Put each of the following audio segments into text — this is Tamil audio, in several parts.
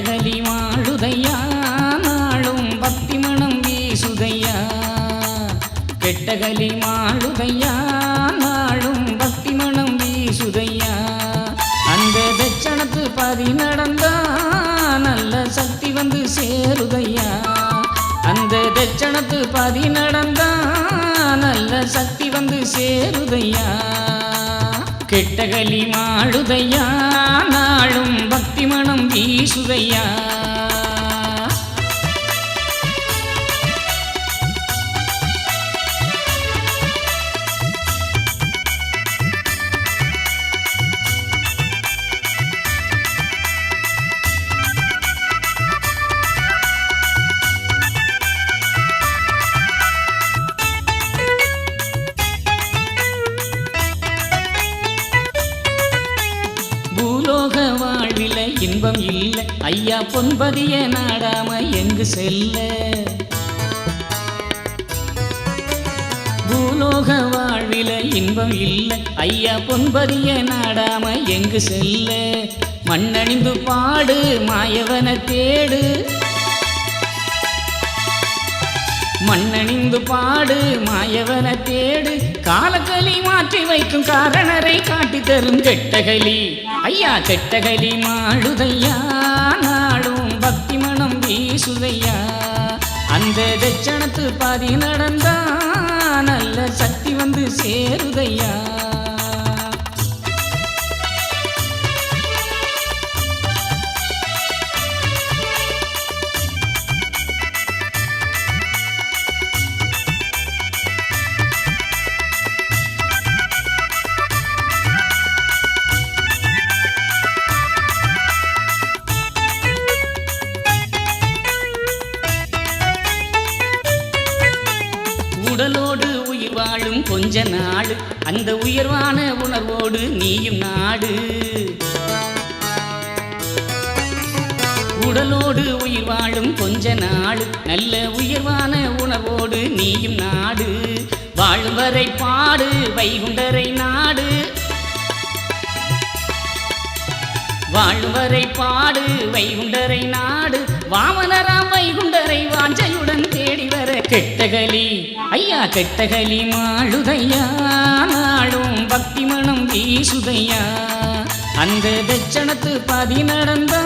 கெட்டகலி வாழுதையா நாளும் பக்தி மனம் வீசுதையா கெட்டகலி மாழுதையா நாளும் பக்தி மனம் வீசுதையா அந்த தட்சணத்து பதி நடந்தா நல்ல சக்தி வந்து சேருதையா அந்த தட்சணத்து பதி நடந்தா நல்ல சக்தி வந்து சேருதையா கெட்டகலி மாழுதையா நாளும் பக்தி மனம் வீசுதையா பூலோக வாழ்வில இன்பம் இல்லை ஐயா பொன்பதிய நாடாம எங்கு செல்ல பூலோக வாழ்வில இன்பம் இல்லை ஐயா பொன்பதிய நாடாம எங்கு செல்ல மண்ணணிந்து பாடு மாயவன தேடு மண்ணணிந்து பாடு மாயவன தேடு காலக்கலி மாற்றி வைக்கும் காரணரை காட்டி தரும் கெட்டகலி ஐயா கெட்டகலி மாழுதையா நாடும் பக்தி மனம் வீசுதையா அந்த தட்சணத்து பாதி நடந்தா நல்ல சக்தி வந்து சேருதையா உடலோடு உயிர் வாழும் கொஞ்ச நாடு அந்த உயர்வான உணர்வோடு நீயும் நாடு உடலோடு உயிர் வாழும் கொஞ்ச நாடு நல்ல உயர்வான உணர்வோடு நீயும் நாடு வாழும் வரை பாடு வைகுண்டரை நாடு வாழும் வரை பாடு வைகுண்டரை நாடு வாமனராம் வைகுண்டரை வாஞ்சையுடன் தேடி வர கெட்டகலி ஐயா கெட்டகலி மாழுதையா நாளும் பக்தி மனம் வீசுதையா அந்த தட்சணத்து பாதி நடந்தா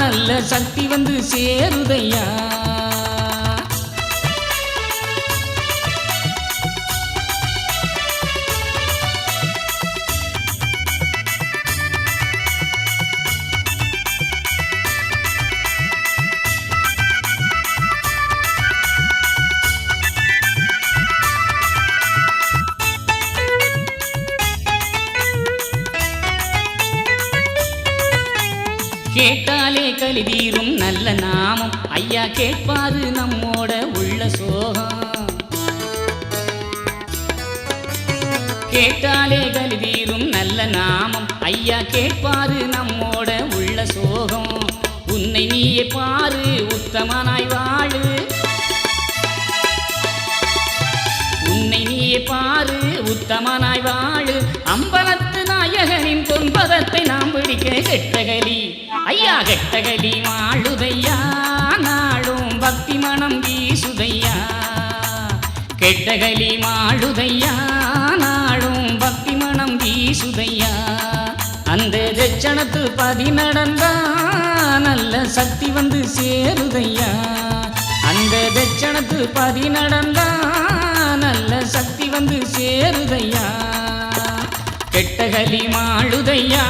நல்ல சக்தி வந்து சேருதையா கேட்டாலே கலி தீரும் நல்ல நாமம் ஐயா கேட்பாரு நம்மோட உள்ள சோகம் கேட்டாலே கலி தீரும் நல்ல நாமம் ஐயா கேட்பாரு நம்மோட உள்ள சோகம் உன்னை நீயே பாரு உத்தமனாய் வாழு உன்னை நீயே பாரு உத்தமனாய் வாழு அம்பலத்து நாயகனின் பொன்பதத்தை நாம் பிடிக்க கெட்டகலி ஐயா கெட்டகலி மாழுதையா நாளும் பக்தி மனம் வீசுதையா கெட்டகலி மாழுதையா நாளும் பக்தி மனம் வீசுதையா அந்த தட்சணத்து பதி நடந்தா நல்ல சக்தி வந்து சேருதையா அந்த தட்சணத்து பதி நடந்தா நல்ல சக்தி வந்து சேருதையா கெட்டகலி மாழுதையா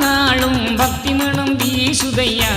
நாளும் பக்தி மனம் வீசுதையா